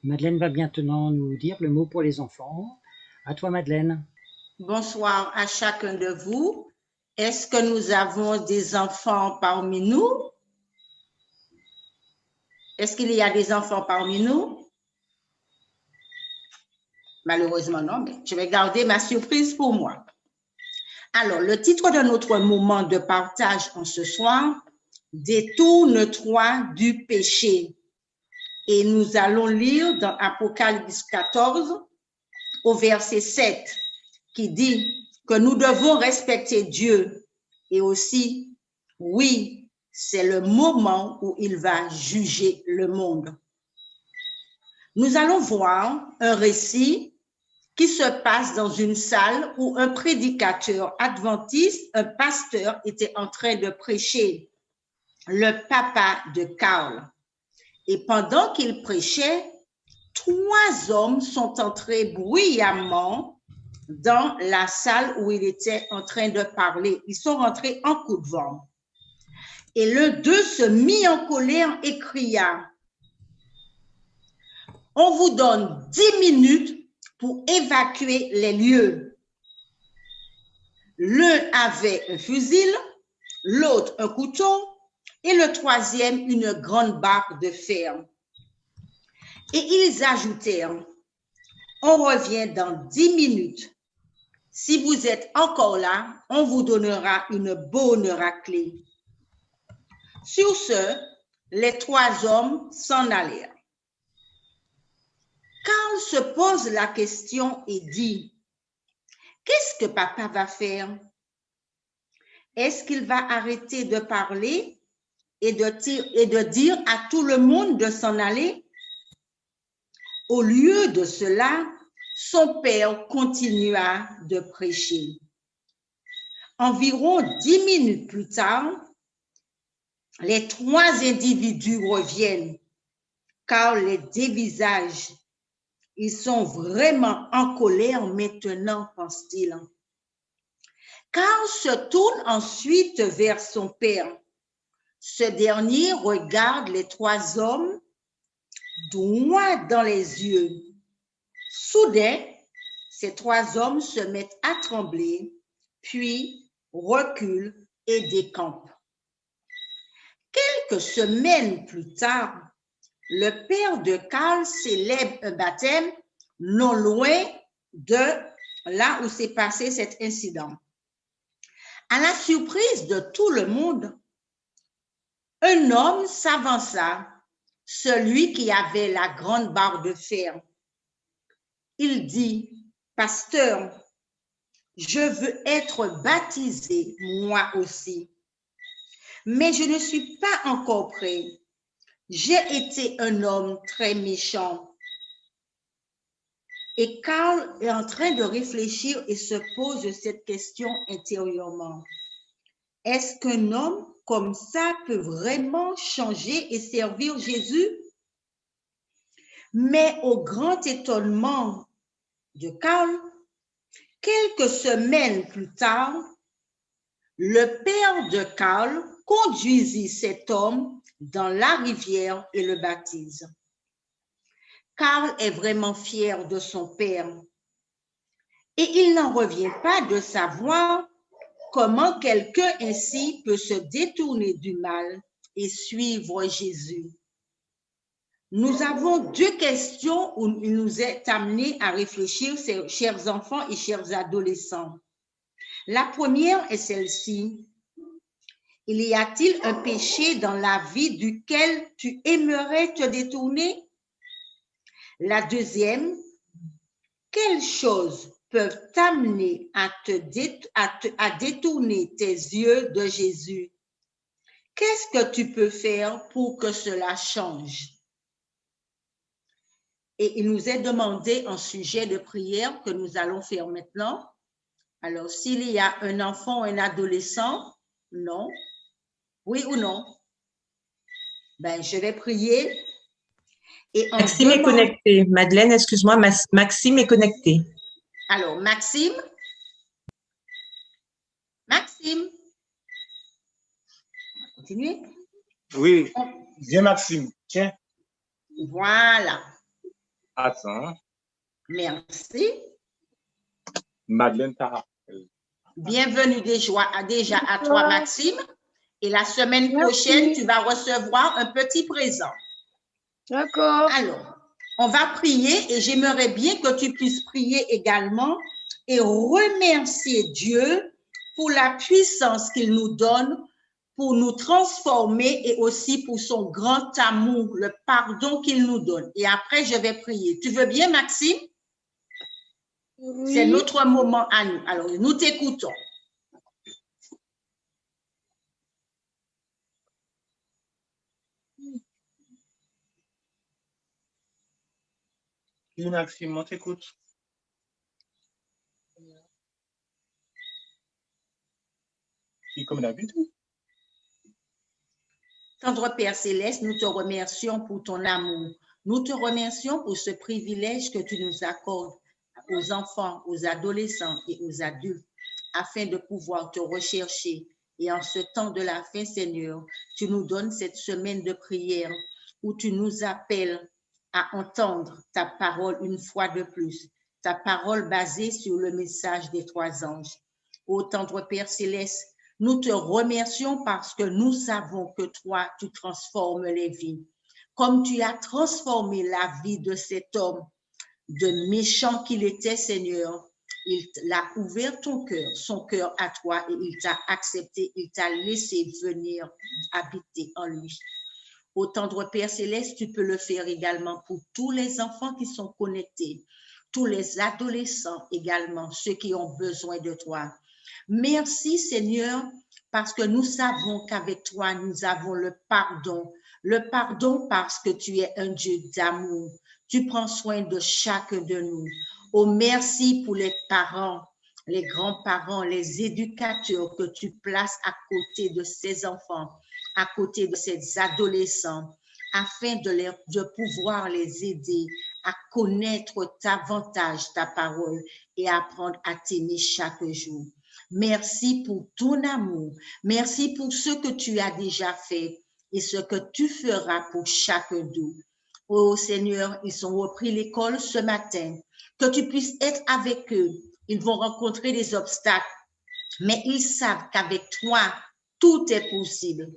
Madeleine va maintenant nous dire le mot pour les enfants. À toi, Madeleine. Bonsoir à chacun de vous. Est-ce que nous avons des enfants parmi nous? Est-ce qu'il y a des enfants parmi nous? Malheureusement, non, mais je vais garder ma surprise pour moi. Alors, le titre de notre moment de partage en ce soir, « Détourne-toi du péché ». Et nous allons lire dans Apocalypse 14 au verset 7 qui dit que nous devons respecter Dieu et aussi, oui, c'est le moment où il va juger le monde. Nous allons voir un récit qui se passe dans une salle où un prédicateur adventiste, un pasteur, était en train de prêcher, le papa de Karl. Et pendant qu'il prêchait, 3 hommes sont entrés bruyamment dans la salle où il était en train de parler. Ils sont rentrés en coup de vent. Et l'un d'eux se mit en colère et cria, « On vous donne 10 minutes pour évacuer les lieux. » L'un avait un fusil, l'autre un couteau, et le troisième une grande barre de fer. Et ils ajoutèrent, « On revient dans 10 minutes. Si vous êtes encore là, on vous donnera une bonne raclée. » Sur ce, les 3 hommes s'en allèrent. Karl se pose la question et dit, « Qu'est-ce que papa va faire? Est-ce qu'il va arrêter de parler et de dire à tout le monde de s'en aller? » Au lieu de cela, son père continua de prêcher. Environ 10 minutes plus tard, les 3 individus reviennent car les dévisages, ils sont vraiment en colère maintenant, pense-t-il. Karl se tourne ensuite vers son père. Ce dernier regarde les 3 hommes droit dans les yeux. Soudain, ces 3 hommes se mettent à trembler, puis reculent et décampent. Quelques semaines plus tard, le père de Karl célèbre un baptême non loin de là où s'est passé cet incident. À la surprise de tout le monde, un homme s'avança, celui qui avait la grande barre de fer. Il dit, « Pasteur, je veux être baptisé moi aussi, mais je ne suis pas encore prêt. J'ai été un homme très méchant. » Et Carl est en train de réfléchir et se pose cette question intérieurement. Est-ce qu'un homme comme ça peut vraiment changer et servir Jésus? Mais au grand étonnement de Carl, quelques semaines plus tard, le père de Carl conduisit cet homme dans la rivière et le baptise. Carl est vraiment fier de son père et il n'en revient pas de savoir comment quelqu'un ainsi peut se détourner du mal et suivre Jésus. Nous avons deux questions où il nous est amené à réfléchir, chers enfants et chers adolescents. La première est celle-ci. Il y a-t-il un péché dans la vie duquel tu aimerais te détourner? La deuxième, quelles choses peuvent t'amener à détourner tes yeux de Jésus? Qu'est-ce que tu peux faire pour que cela change? Et il nous est demandé un sujet de prière que nous allons faire maintenant. Alors, s'il y a un enfant ou un adolescent, non. Oui ou non? Ben, je vais prier. Et Maxime est connecté. Madeleine, excuse-moi, Maxime est connecté. Alors, Maxime? Maxime? On va continuer? Oui, viens Maxime, tiens. Voilà. Attends. Merci. Madeleine t'a. Bienvenue déjà à toi, Maxime. Et la semaine prochaine, tu vas recevoir un petit présent. D'accord. Alors, on va prier et j'aimerais bien que tu puisses prier également et remercier Dieu pour la puissance qu'il nous donne pour nous transformer et aussi pour son grand amour, le pardon qu'il nous donne. Et après, je vais prier. Tu veux bien, Maxime? Oui. C'est notre moment à nous. Alors, nous t'écoutons. Oui, Maxime, on t'écoute. Et comme d'habitude. Tendre Père Céleste, nous te remercions pour ton amour. Nous te remercions pour ce privilège que tu nous accordes aux enfants, aux adolescents et aux adultes, afin de pouvoir te rechercher. Et en ce temps de la fin, Seigneur, tu nous donnes cette semaine de prière où tu nous appelles à entendre ta parole une fois de plus, ta parole basée sur le message des trois anges. Ô tendre Père Céleste, nous te remercions parce que nous savons que toi, tu transformes les vies. Comme tu as transformé la vie de cet homme, de méchant qu'il était, Seigneur, il a ouvert son cœur à toi et il t'a accepté, il t'a laissé venir habiter en lui. Ô tendre Père Céleste, tu peux le faire également pour tous les enfants qui sont connectés, tous les adolescents également, ceux qui ont besoin de toi. Merci Seigneur, parce que nous savons qu'avec toi, nous avons le pardon. Le pardon parce que tu es un Dieu d'amour. Tu prends soin de chacun de nous. Oh, merci pour les parents, les grands-parents, les éducateurs que tu places à côté de ces enfants, à côté de ces adolescents, afin de pouvoir les aider à connaître davantage ta parole et apprendre à t'aimer chaque jour. Merci pour ton amour. Merci pour ce que tu as déjà fait et ce que tu feras pour chacun d'eux. Oh Seigneur, ils ont repris l'école ce matin. Que tu puisses être avec eux. Ils vont rencontrer des obstacles, mais ils savent qu'avec toi, tout est possible.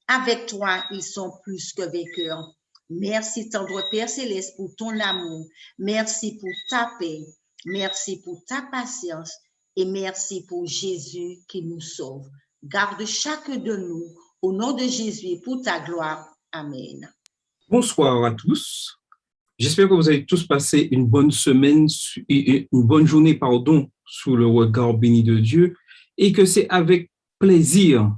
Avec toi, ils sont plus que vainqueurs. Merci, tendre Père Céleste, pour ton amour. Merci pour ta paix. Merci pour ta patience. Et merci pour Jésus qui nous sauve. Garde chacun de nous au nom de Jésus et pour ta gloire. Amen. Bonsoir à tous. J'espère que vous avez tous passé une bonne semaine et une bonne journée, sous le regard béni de Dieu et que c'est avec plaisir,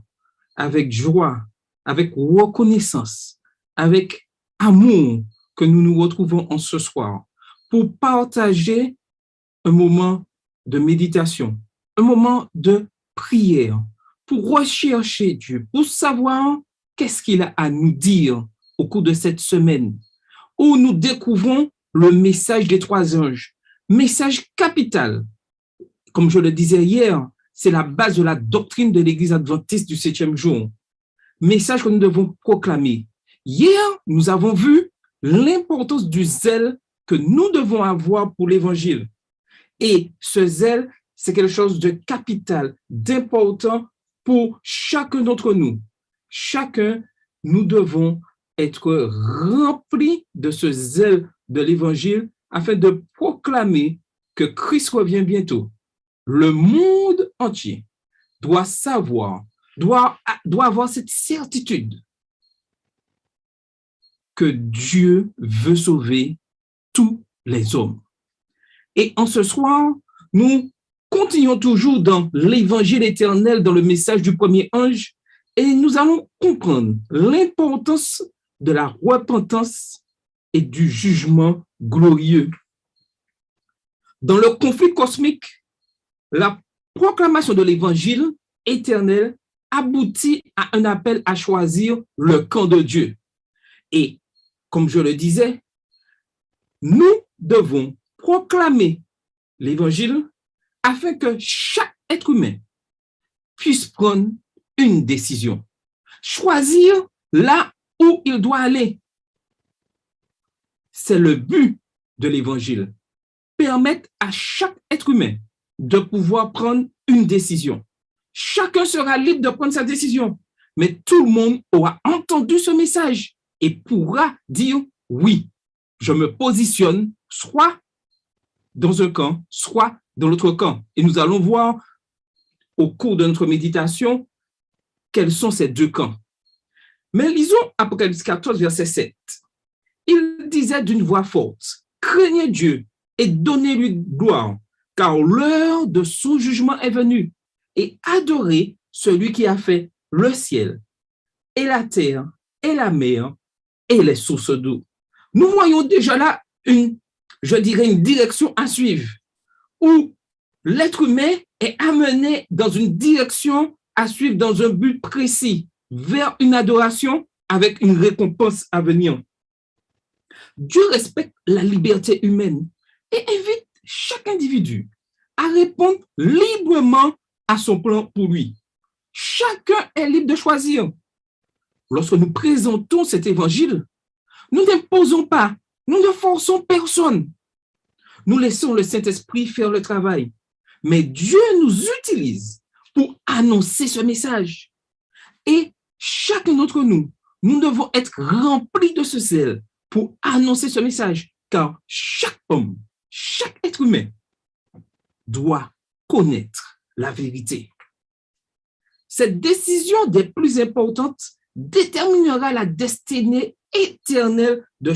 avec joie, avec reconnaissance, avec amour que nous nous retrouvons en ce soir pour partager un moment de méditation, un moment de prière, pour rechercher Dieu, pour savoir qu'est-ce qu'il a à nous dire au cours de cette semaine, où nous découvrons le message des 3 anges, message capital. Comme je le disais hier, c'est la base de la doctrine de l'Église adventiste du 7e jour. Message que nous devons proclamer. Hier, nous avons vu l'importance du zèle que nous devons avoir pour l'Évangile. Et ce zèle, c'est quelque chose de capital, d'important pour chacun d'entre nous. Chacun, nous devons être remplis de ce zèle de l'Évangile afin de proclamer que Christ revient bientôt. Le monde entier doit savoir, doit avoir cette certitude que Dieu veut sauver tous les hommes. Et en ce soir, nous continuons toujours dans l'évangile éternel, dans le message du premier ange, et nous allons comprendre l'importance de la repentance et du jugement glorieux. Dans le conflit cosmique, la proclamation de l'évangile éternel aboutit à un appel à choisir le camp de Dieu. Et comme je le disais, nous devons proclamer l'évangile afin que chaque être humain puisse prendre une décision, choisir là où il doit aller. C'est le but de l'évangile, permettre à chaque être humain de pouvoir prendre une décision. Chacun sera libre de prendre sa décision, mais tout le monde aura entendu ce message et pourra dire oui, je me positionne soit dans un camp, soit dans l'autre camp. Et nous allons voir au cours de notre méditation quels sont ces 2 camps. Mais lisons Apocalypse 14, verset 7. Il disait d'une voix forte, « Craignez Dieu et donnez-lui gloire, car l'heure de son jugement est venue, et adorez celui qui a fait le ciel, et la terre, et la mer, et les sources d'eau. » Nous voyons déjà là une direction à suivre, où l'être humain est amené dans une direction à suivre dans un but précis, vers une adoration avec une récompense à venir. Dieu respecte la liberté humaine et invite chaque individu à répondre librement à son plan pour lui. Chacun est libre de choisir. Lorsque nous présentons cet évangile, nous n'imposons pas, nous ne forçons personne. Nous laissons le Saint-Esprit faire le travail. Mais Dieu nous utilise pour annoncer ce message. Et chacun d'entre nous, nous devons être remplis de ce zèle pour annoncer ce message. Car chaque homme, chaque être humain doit connaître la vérité. Cette décision des plus importantes déterminera la destinée éternelle de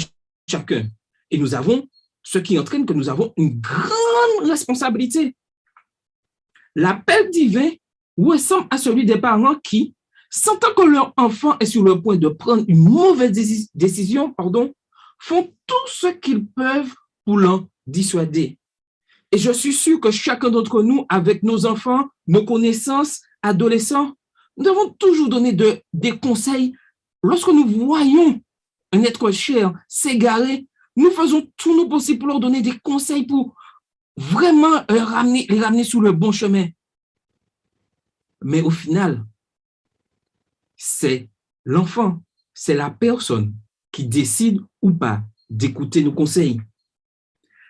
chacun. Et nous avons, ce qui entraîne que nous avons une grande responsabilité. L'appel divin ressemble à celui des parents qui, sentant que leur enfant est sur le point de prendre une mauvaise décision, font tout ce qu'ils peuvent pour l'en dissuader. Et je suis sûr que chacun d'entre nous, avec nos enfants, nos connaissances, adolescents, nous devons toujours donner des conseils. Lorsque nous voyons un être cher s'égarer, nous faisons tout nos possible pour leur donner des conseils pour vraiment les ramener sur le bon chemin. Mais au final, c'est l'enfant, c'est la personne qui décide ou pas d'écouter nos conseils.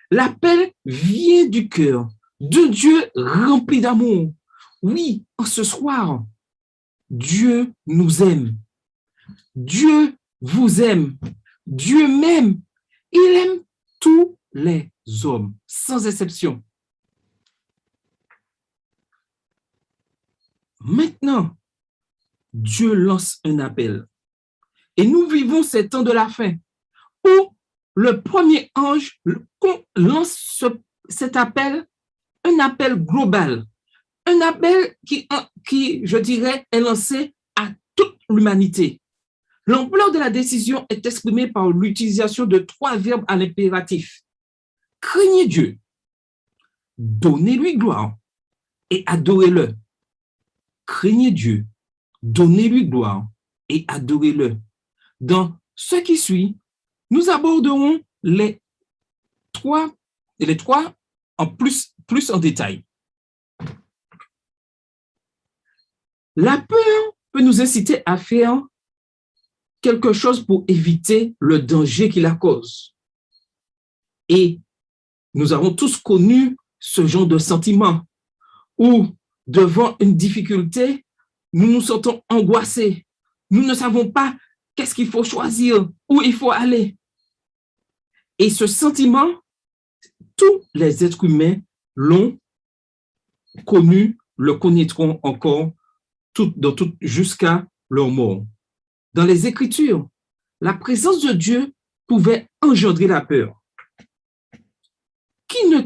L'appel vient du cœur de Dieu rempli d'amour. Oui, en ce soir, Dieu nous aime. Dieu vous aime. Dieu m'aime. Il aime tous les hommes, sans exception. Maintenant, Dieu lance un appel. Et nous vivons ces temps de la fin où le premier ange lance cet appel, un appel global, un appel qui, je dirais, est lancé à toute l'humanité. L'ampleur de la décision est exprimée par l'utilisation de 3 verbes à l'impératif. craignez Dieu, donnez-lui gloire et adorez-le. Craignez Dieu, donnez-lui gloire et adorez-le. Dans ce qui suit, nous aborderons les trois en plus en détail. La peur peut nous inciter à faire quelque chose pour éviter le danger qui la cause. Et nous avons tous connu ce genre de sentiment où, devant une difficulté, nous nous sentons angoissés. Nous ne savons pas qu'est-ce qu'il faut choisir, où il faut aller. Et ce sentiment, tous les êtres humains l'ont connu, le connaîtront encore jusqu'à leur mort. Dans les Écritures, la présence de Dieu pouvait engendrer la peur. Qui ne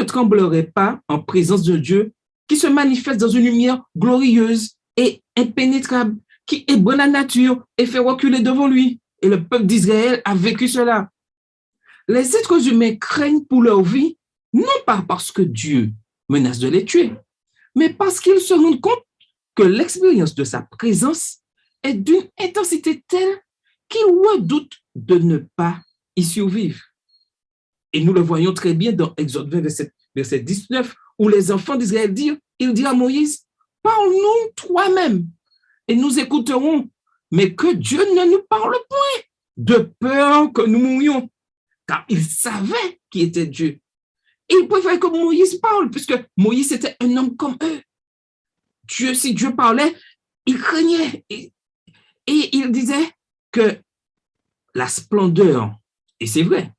tremblerait pas en présence de Dieu, qui se manifeste dans une lumière glorieuse et impénétrable, qui ébranle la nature et fait reculer devant lui? Et le peuple d'Israël a vécu cela. Les êtres humains craignent pour leur vie, non pas parce que Dieu menace de les tuer, mais parce qu'ils se rendent compte que l'expérience de sa présence est d'une intensité telle qu'ils redoutent de ne pas y survivre. Et nous le voyons très bien dans Exode 20, verset 19, où les enfants d'Israël disent, il dit à Moïse, parle-nous toi-même et nous écouterons, mais que Dieu ne nous parle point, de peur que nous mourions, car il savait qui était Dieu. Il préférait que Moïse parle, puisque Moïse était un homme comme eux. Si Dieu parlait, il craignait. Et il disait que la splendeur, et c'est vrai,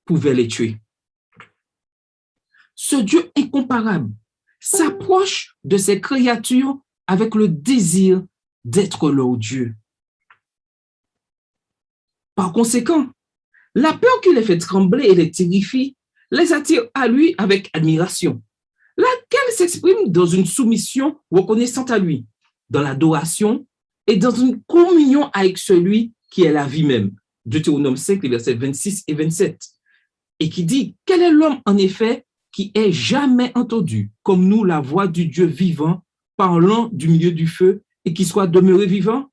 pouvait les tuer. Ce Dieu incomparable s'approche de ces créatures avec le désir d'être leur Dieu. Par conséquent, la peur qui les fait trembler et les terrifie les attire à lui avec admiration, laquelle s'exprime dans une soumission reconnaissante à lui, dans l'adoration et dans une communion avec celui qui est la vie même. Deutéronome 5, les versets 26 et 27. Et qui dit, quel est l'homme en effet qui ait jamais entendu, comme nous, la voix du Dieu vivant, parlant du milieu du feu et qui soit demeuré vivant?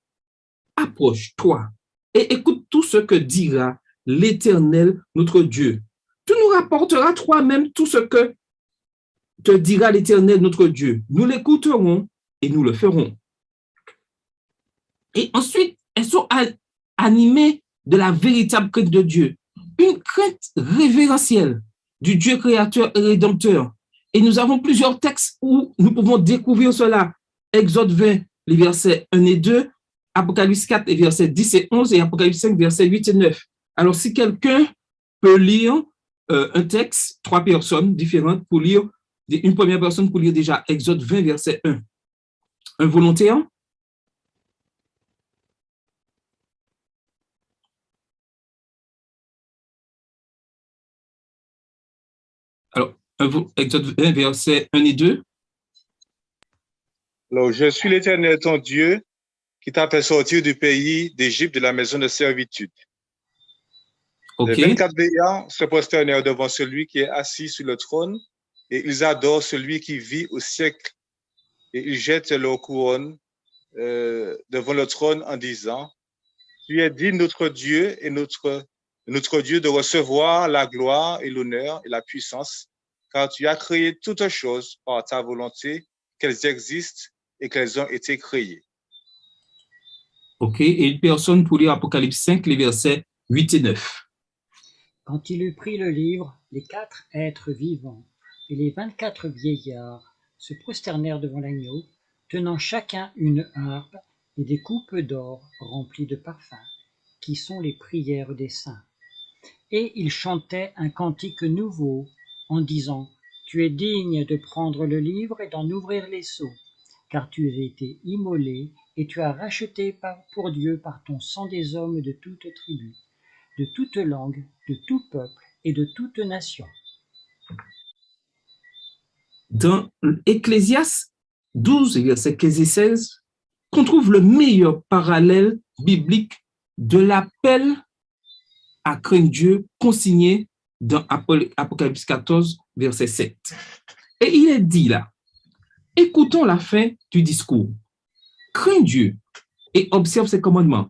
Approche-toi et écoute tout ce que dira l'Éternel, notre Dieu. Tu nous rapporteras toi-même tout ce que te dira l'Éternel, notre Dieu. Nous l'écouterons et nous le ferons. Et ensuite, elles sont animées de la véritable crainte de Dieu. Une crainte révérentielle du Dieu créateur et rédempteur. Et nous avons plusieurs textes où nous pouvons découvrir cela. Exode 20, les versets 1 et 2, Apocalypse 4, les versets 10 et 11, et Apocalypse 5, versets 8 et 9. Alors, si quelqu'un peut lire un texte, 3 personnes différentes pour lire, une première personne pour lire déjà Exode 20, verset 1. Un volontaire? Alors, Exode 20, verset 1 et 2. Alors, je suis l'Éternel, ton Dieu, qui t'a fait sortir du pays d'Égypte, de la maison de servitude. Okay. Les 24 veillants se prosternèrent devant celui qui est assis sur le trône, et ils adorent celui qui vit au siècle. Et ils jettent leur couronne devant le trône en disant, tu es digne, notre Dieu et notre Dieu, de recevoir la gloire et l'honneur et la puissance, car tu as créé toutes choses par ta volonté, qu'elles existent et qu'elles ont été créées. OK. Et une personne pour lire Apocalypse 5, les versets 8 et 9. Quand il eut pris le livre, les 4 êtres vivants et les 24 vieillards se prosternèrent devant l'agneau, tenant chacun une harpe et des coupes d'or remplies de parfums, qui sont les prières des saints. Et ils chantaient un cantique nouveau, en disant, tu es digne de prendre le livre et d'en ouvrir les sceaux, car tu as été immolé et tu as racheté pour Dieu par ton sang des hommes de toute tribu, de toute langue, de tout peuple et de toute nation. Dans Ecclésiaste 12, versets 15 et 16, qu'on trouve le meilleur parallèle biblique de l'appel à craindre Dieu consigné dans Apocalypse 14, verset 7. Et il est dit là, écoutons la fin du discours. Crains Dieu et observe ses commandements.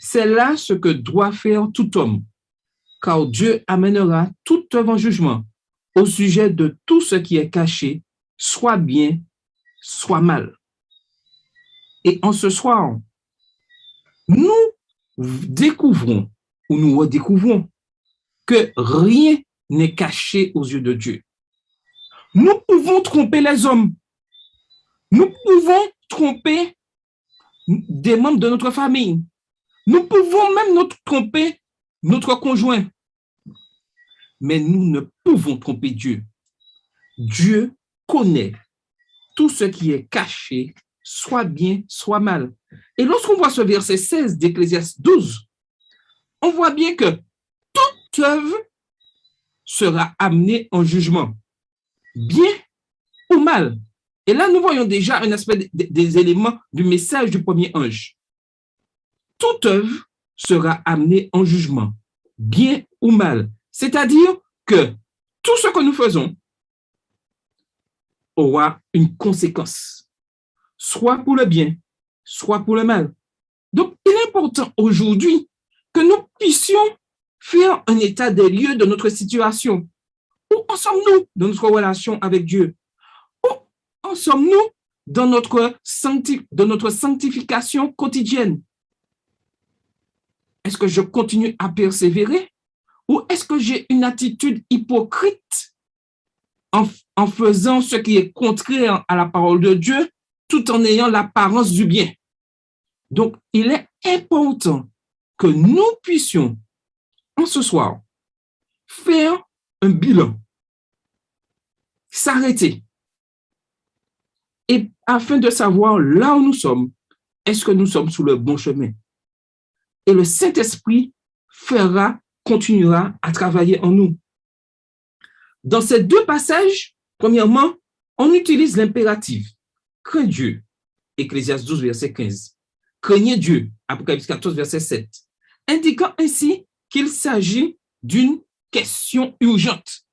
C'est là ce que doit faire tout homme, car Dieu amènera toute œuvre en jugement au sujet de tout ce qui est caché, soit bien, soit mal. Et en ce soir, nous découvrons ou nous redécouvrons que rien n'est caché aux yeux de Dieu. Nous pouvons tromper les hommes. Nous pouvons tromper des membres de notre famille. Nous pouvons même tromper notre conjoint. Mais nous ne pouvons tromper Dieu. Dieu connaît tout ce qui est caché, soit bien, soit mal. Et lorsqu'on voit ce verset 16 d'Ecclésiaste 12, on voit bien que toute œuvre sera amenée en jugement, bien ou mal. Et là, nous voyons déjà un aspect des éléments du message du premier ange. Toute œuvre sera amenée en jugement, bien ou mal. C'est-à-dire que tout ce que nous faisons aura une conséquence, soit pour le bien, soit pour le mal. Donc, il est important aujourd'hui que nous puissions faire un état des lieux de notre situation. Où en sommes-nous dans notre relation avec Dieu? Où en sommes-nous dans notre sanctification quotidienne? Est-ce que je continue à persévérer ou est-ce que j'ai une attitude hypocrite en faisant ce qui est contraire à la parole de Dieu tout en ayant l'apparence du bien? Donc, il est important que nous puissions, en ce soir, faire un bilan, s'arrêter, et afin de savoir là où nous sommes, est-ce que nous sommes sur le bon chemin? Et le Saint-Esprit continuera à travailler en nous. Dans ces deux passages, premièrement, on utilise l'impératif. Crains Dieu, Ecclésiaste 12, verset 15. Craignez Dieu, Apocalypse 14, verset 7. Indiquant ainsi qu'il s'agit d'une question urgente.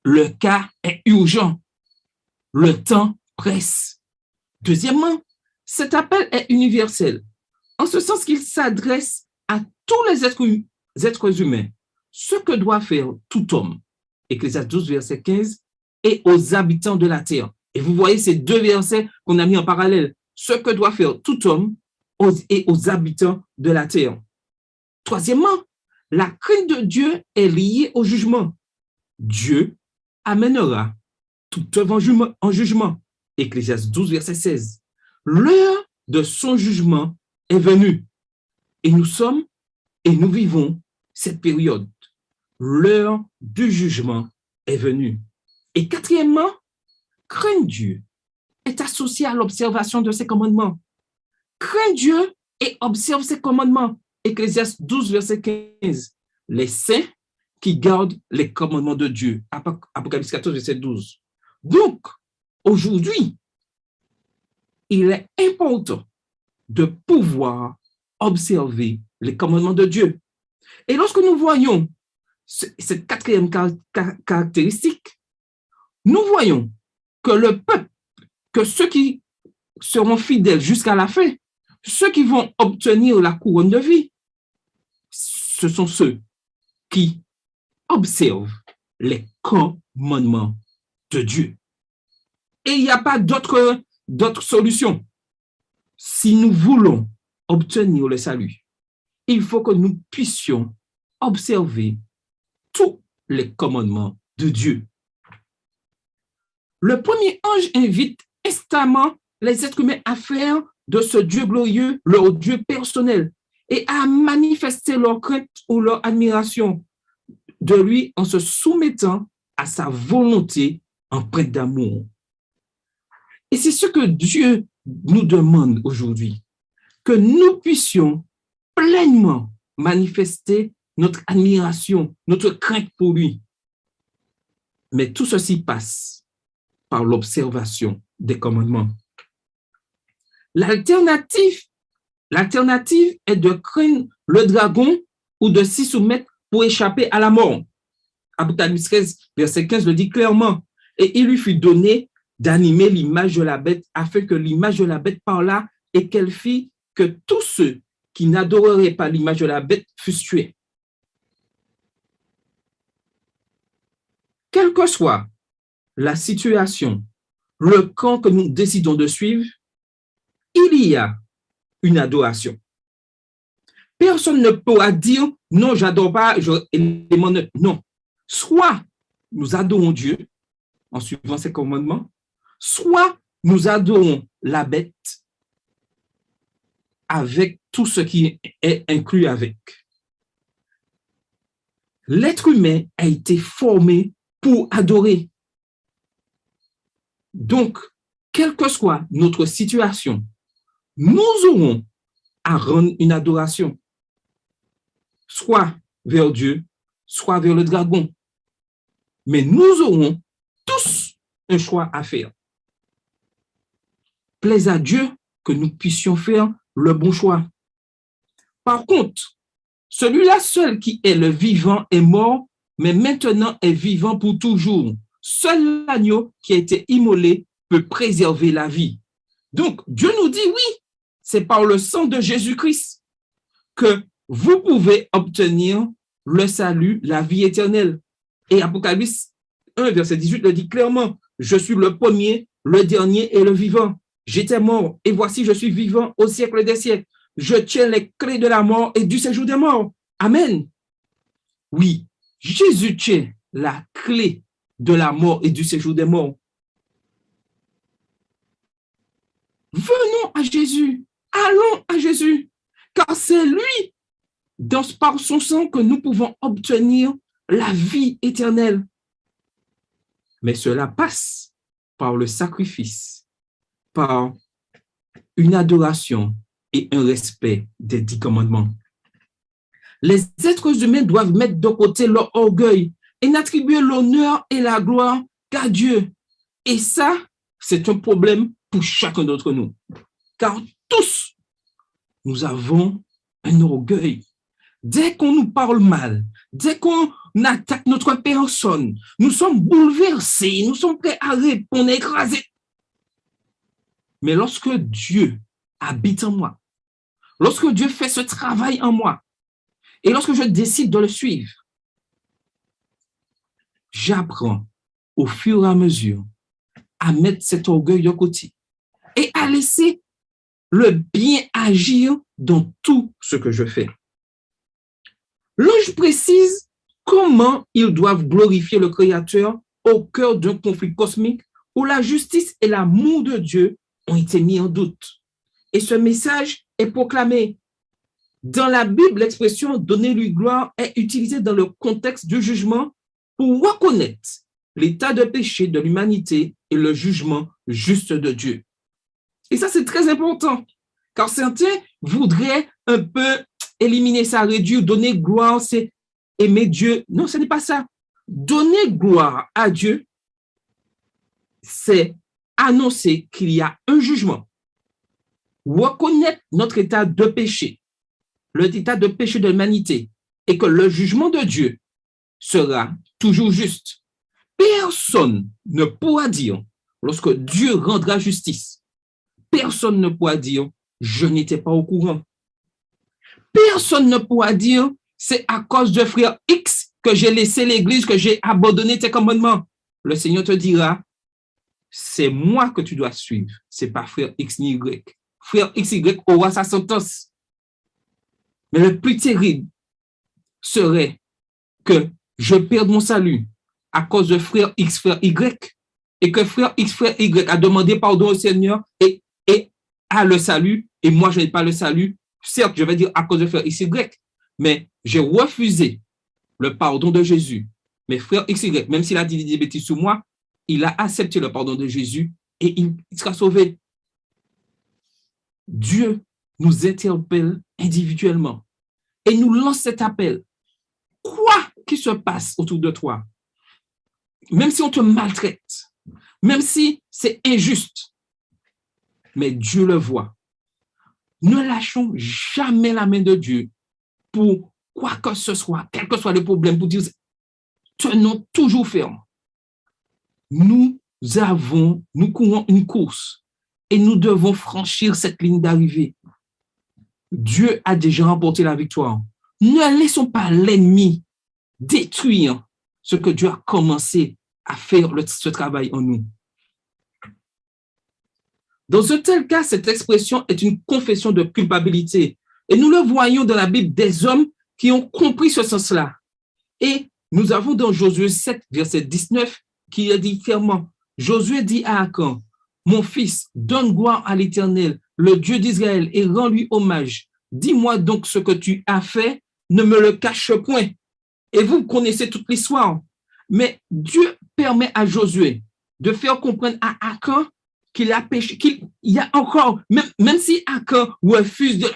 Le cas est urgent. Le temps presse. Deuxièmement, cet appel est universel, en ce sens qu'il s'adresse à tous les êtres humains, ce que doit faire tout homme, Ecclésiaste 12, verset 15, et aux habitants de la terre. Et vous voyez ces deux versets qu'on a mis en parallèle, ce que doit faire tout homme et aux habitants de la terre. Troisièmement, la crainte de Dieu est liée au jugement. Dieu amènera toute œuvre en jugement. Ecclésiaste 12, verset 16. L'heure de son jugement est venue. Et nous vivons cette période. L'heure du jugement est venue. Et quatrièmement, craindre Dieu est associé à l'observation de ses commandements. Crains Dieu et observe ses commandements. Ecclésiaste 12, verset 15. Les saints qui gardent les commandements de Dieu. Apocalypse 14, verset 12. Donc, aujourd'hui, il est important de pouvoir observer les commandements de Dieu. Et lorsque nous voyons cette quatrième caractéristique, nous voyons que le peuple, que ceux qui seront fidèles jusqu'à la fin, ceux qui vont obtenir la couronne de vie, ce sont ceux qui observent les commandements de Dieu. Et il n'y a pas d'autre solution. Si nous voulons obtenir le salut, il faut que nous puissions observer tous les commandements de Dieu. Le premier ange invite instamment les êtres humains à faire de ce Dieu glorieux leur Dieu personnel et à manifester leur crainte ou leur admiration de lui en se soumettant à sa volonté empreinte d'amour. Et c'est ce que Dieu nous demande aujourd'hui, que nous puissions pleinement manifester notre admiration, notre crainte pour lui. Mais tout ceci passe par l'observation des commandements. L'alternative est de craindre le dragon ou de s'y soumettre pour échapper à la mort. Apocalypse 13, verset 15 le dit clairement. Et il lui fut donné d'animer l'image de la bête, afin que l'image de la bête parlât et qu'elle fit que tous ceux qui n'adoreraient pas l'image de la bête fussent tués. Quelle que soit la situation, le camp que nous décidons de suivre, il y a une adoration. Personne ne pourra dire non, j'adore pas, non. Soit nous adorons Dieu en suivant ses commandements, soit nous adorons la bête avec tout ce qui est inclus avec. L'être humain a été formé pour adorer. Donc, quelle que soit notre situation, nous aurons à rendre une adoration, soit vers Dieu, soit vers le dragon. Mais nous aurons tous un choix à faire. Plaise à Dieu que nous puissions faire le bon choix. Par contre, celui-là seul qui est le vivant est mort, mais maintenant est vivant pour toujours. Seul l'agneau qui a été immolé peut préserver la vie. Donc, Dieu nous dit oui, c'est par le sang de Jésus-Christ que vous pouvez obtenir le salut, la vie éternelle. Et Apocalypse 1, verset 18 le dit clairement, je suis le premier, le dernier et le vivant. J'étais mort et voici je suis vivant au siècle des siècles. Je tiens les clés de la mort et du séjour des morts. Amen. Oui, Jésus tient la clé de la mort et du séjour des morts. Venons à Jésus, allons à Jésus, car c'est lui, par son sang, que nous pouvons obtenir la vie éternelle. Mais cela passe par le sacrifice, par une adoration et un respect des 10 commandements. Les êtres humains doivent mettre de côté leur orgueil et n'attribuer l'honneur et la gloire qu'à Dieu. Et ça, c'est un problème pour chacun d'entre nous. Car tous, nous avons un orgueil. Dès qu'on nous parle mal, dès qu'on attaque notre personne, nous sommes bouleversés, nous sommes prêts à répondre, écrasés. Mais lorsque Dieu habite en moi, lorsque Dieu fait ce travail en moi, et lorsque je décide de le suivre, j'apprends au fur et à mesure à mettre cet orgueil de côté et à laisser le bien agir dans tout ce que je fais. L'ange précise comment ils doivent glorifier le Créateur au cœur d'un conflit cosmique où la justice et l'amour de Dieu ont été mis en doute. Et ce message est proclamé. Dans la Bible, l'expression « donner-lui gloire » est utilisée dans le contexte du jugement pour reconnaître l'état de péché de l'humanité et le jugement juste de Dieu. Et ça, c'est très important, car certains voudraient un peu éliminer ça, réduire, donner gloire, c'est aimer Dieu. Non, ce n'est pas ça. Donner gloire à Dieu, c'est annoncer qu'il y a un jugement. Reconnaître notre état de péché, l'état de péché de l'humanité, et que le jugement de Dieu sera toujours juste. Personne ne pourra dire, lorsque Dieu rendra justice, personne ne pourra dire, je n'étais pas au courant. Personne ne pourra dire, c'est à cause de frère X que j'ai laissé l'église, que j'ai abandonné tes commandements. Le Seigneur te dira, c'est moi que tu dois suivre, c'est pas frère X ni Y. Frère X, Y aura sa sentence. Mais le plus terrible serait que je perde mon salut à cause de frère X, frère Y, et que frère X, frère Y a demandé pardon au Seigneur et a le salut, et moi je n'ai pas le salut. Certes, je vais dire à cause de frère X, Y, mais j'ai refusé le pardon de Jésus. Mais frère X, Y, même s'il a dit des bêtises sur moi, il a accepté le pardon de Jésus et il sera sauvé. Dieu nous interpelle individuellement et nous lance cet appel. Quoi qu'il se passe autour de toi, même si on te maltraite, même si c'est injuste, mais Dieu le voit. Ne lâchons jamais la main de Dieu pour quoi que ce soit, quel que soit le problème, pour dire tenons toujours ferme. Nous courons une course et nous devons franchir cette ligne d'arrivée. Dieu a déjà remporté la victoire. Ne laissons pas l'ennemi détruire ce que Dieu a commencé à faire ce travail en nous. Dans un tel cas, cette expression est une confession de culpabilité. Et nous le voyons dans la Bible des hommes qui ont compris ce sens-là. Et nous avons dans Josué 7, verset 19, qui a dit clairement, Josué dit à Akan, mon fils, donne gloire à l'Éternel, le Dieu d'Israël, et rends-lui hommage. Dis-moi donc ce que tu as fait, ne me le cache point. Et vous connaissez toute l'histoire. Mais Dieu permet à Josué de faire comprendre à Akan qu'il a péché, qu'il y a encore, même si Akan refuse de...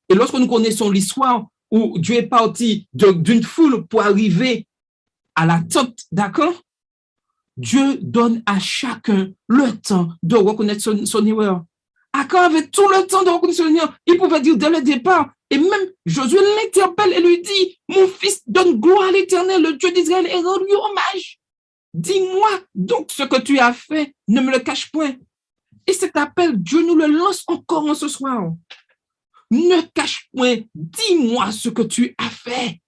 Et lorsque nous connaissons l'histoire où Dieu est parti d'une foule pour arriver à la tente d'Akan, Dieu donne à chacun le temps de reconnaître son erreur. Akan avait tout le temps de reconnaître son erreur. Il pouvait dire dès le départ, et même Josué l'interpelle et lui dit, mon fils, donne gloire à l'Éternel, le Dieu d'Israël, et rends-lui hommage. Dis-moi donc ce que tu as fait, ne me le cache point. Et cet appel, Dieu nous le lance encore en ce soir. Ne cache point, dis-moi ce que tu as fait,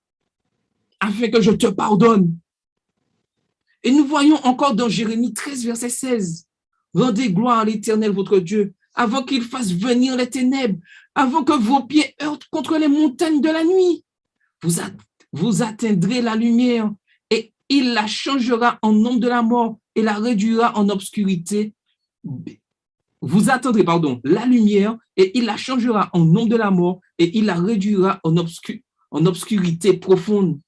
afin que je te pardonne. Et nous voyons encore dans Jérémie 13, verset 16, rendez gloire à l'Éternel, votre Dieu, avant qu'il fasse venir les ténèbres, avant que vos pieds heurtent contre les montagnes de la nuit. Vous atteindrez la lumière, et il la changera en ombre de la mort, et la réduira en obscurité. Vous attendrez, la lumière, et il la changera en ombre de la mort, et il la réduira en obscurité profonde.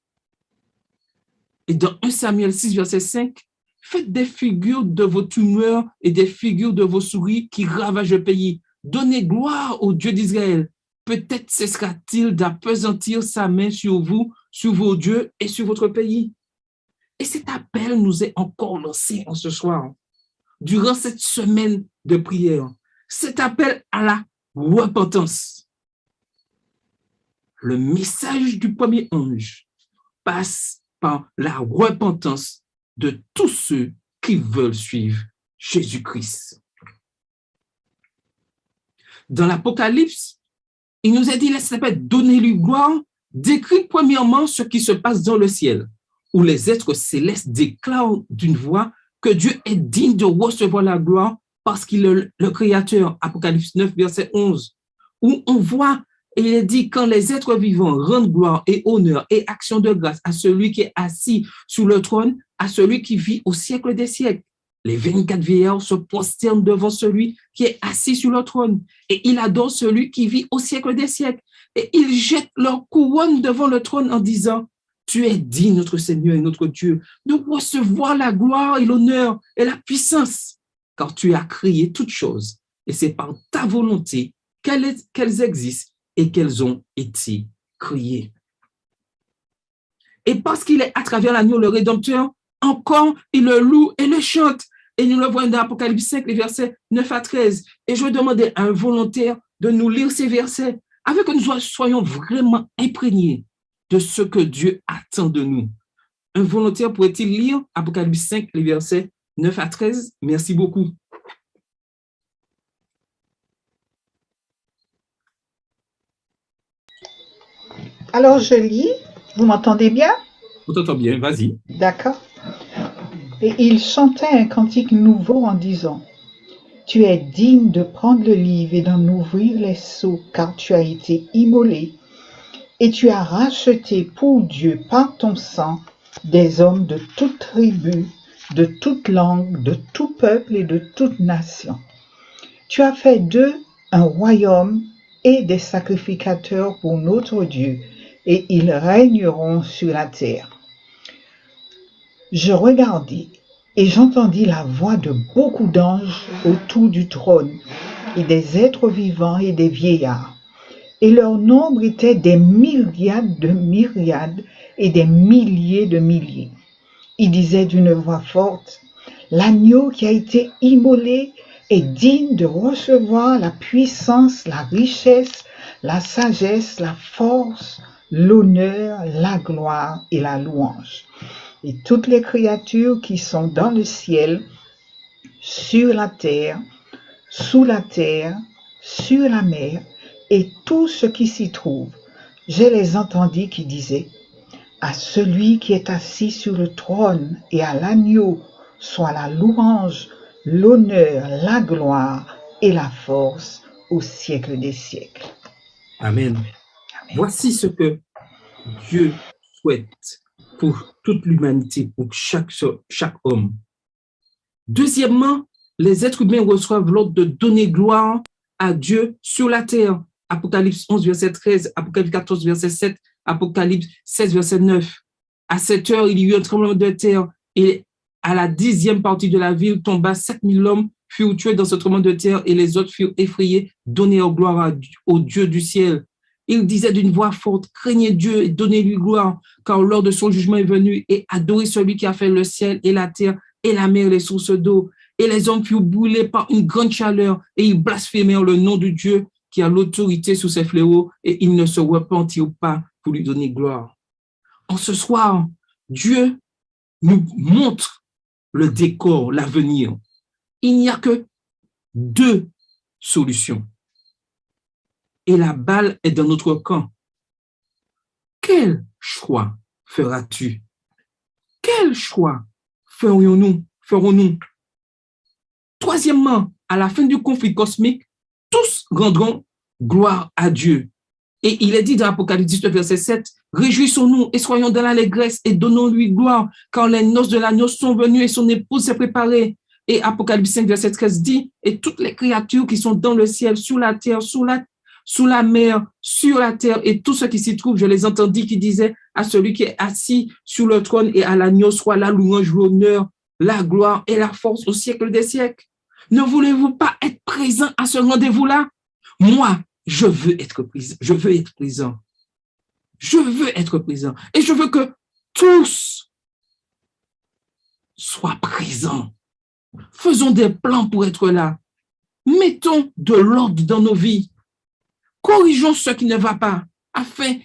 Et dans 1 Samuel 6, verset 5, faites des figures de vos tumeurs et des figures de vos souris qui ravagent le pays. Donnez gloire au Dieu d'Israël. Peut-être cessera-t-il d'appesantir sa main sur vous, sur vos dieux et sur votre pays. Et cet appel nous est encore lancé en ce soir, durant cette semaine de prière. Cet appel à la repentance. Le message du premier ange passe par la repentance de tous ceux qui veulent suivre Jésus-Christ. Dans l'Apocalypse, il nous a dit, ça s'appelle donner-lui gloire, décrit premièrement ce qui se passe dans le ciel, où les êtres célestes déclarent d'une voix que Dieu est digne de recevoir la gloire parce qu'il est le Créateur. Apocalypse 9, verset 11, où on voit, et il est dit, quand les êtres vivants rendent gloire et honneur et action de grâce à celui qui est assis sur le trône, à celui qui vit au siècle des siècles. Les 24 vieillards se prosternent devant celui qui est assis sur le trône et ils adorent celui qui vit au siècle des siècles. Et ils jettent leur couronne devant le trône en disant, tu es digne, notre Seigneur et notre Dieu, de recevoir la gloire et l'honneur et la puissance, car tu as créé toutes choses et c'est par ta volonté qu'elles existent et qu'elles ont été créées. Et parce qu'il est à travers l'agneau, le Rédempteur, encore il le loue et le chante. Et nous le voyons dans Apocalypse 5, les versets 9 à 13. Et je vais demander à un volontaire de nous lire ces versets, afin que nous soyons vraiment imprégnés de ce que Dieu attend de nous. Un volontaire pourrait-il lire Apocalypse 5, les versets 9 à 13? Merci beaucoup. Alors, je lis. Vous m'entendez bien? On t'entend bien, vas-y. D'accord. Et il chantait un cantique nouveau en disant, tu es digne de prendre le livre et d'en ouvrir les sceaux, car tu as été immolé, et tu as racheté pour Dieu par ton sang des hommes de toute tribu, de toute langue, de tout peuple et de toute nation. Tu as fait d'eux un royaume et des sacrificateurs pour notre Dieu, et ils régneront sur la terre. Je regardai et j'entendis la voix de beaucoup d'anges autour du trône et des êtres vivants et des vieillards. Et leur nombre était des myriades de myriades et des milliers de milliers. Ils disaient d'une voix forte, l'agneau qui a été immolé est digne de recevoir la puissance, la richesse, la sagesse, la force, l'honneur, la gloire et la louange. et toutes les créatures qui sont dans le ciel, sur la terre, sous la terre, sur la mer, et tout ce qui s'y trouve. Je les entendis qui disaient, à celui qui est assis sur le trône et à l'agneau, soit la louange, l'honneur, la gloire et la force au siècle des siècles. Amen. Amen. Voici ce que Dieu souhaite pour toute l'humanité, pour chaque homme. Deuxièmement, les êtres humains reçoivent l'ordre de donner gloire à Dieu sur la terre. Apocalypse 11, verset 13, Apocalypse 14, verset 7, Apocalypse 16, verset 9. À cette heure, il y eut un tremblement de terre et à la 10e partie de la ville tomba 7000 hommes, furent tués dans ce tremblement de terre et les autres furent effrayés, donnèrent gloire au Dieu du ciel. Il disait d'une voix forte, craignez Dieu et donnez-lui gloire, car l'heure de son jugement est venue, et adorez celui qui a fait le ciel et la terre et la mer et les sources d'eau. Et les hommes furent brûlés par une grande chaleur et ils blasphémèrent le nom de Dieu qui a l'autorité sur ces fléaux et ils ne se repentirent pas pour lui donner gloire. En ce soir, Dieu nous montre le décor, l'avenir. Il n'y a que 2 solutions. Et la balle est dans notre camp. Quel choix feras-tu? Quel choix ferons-nous? Troisièmement, à la fin du conflit cosmique, tous rendront gloire à Dieu. Et il est dit dans Apocalypse 19, verset 7, réjouissons-nous et soyons dans l'allégresse et donnons-lui gloire, car les noces de l'agneau sont venues et son épouse s'est préparée. Et Apocalypse 5, verset 13 dit, et toutes les créatures qui sont dans le ciel, sur la terre, sous la mer, sur la terre, et tout ce qui s'y trouve, je les entendis qui disaient à celui qui est assis sur le trône et à l'agneau, soit la louange, l'honneur, la gloire et la force au siècle des siècles. Ne voulez-vous pas être présent à ce rendez-vous-là? Moi, je veux être présent. Je veux être présent. Je veux être présent. Et je veux que tous soient présents. Faisons des plans pour être là. Mettons de l'ordre dans nos vies. Corrigeons ce qui ne va pas, afin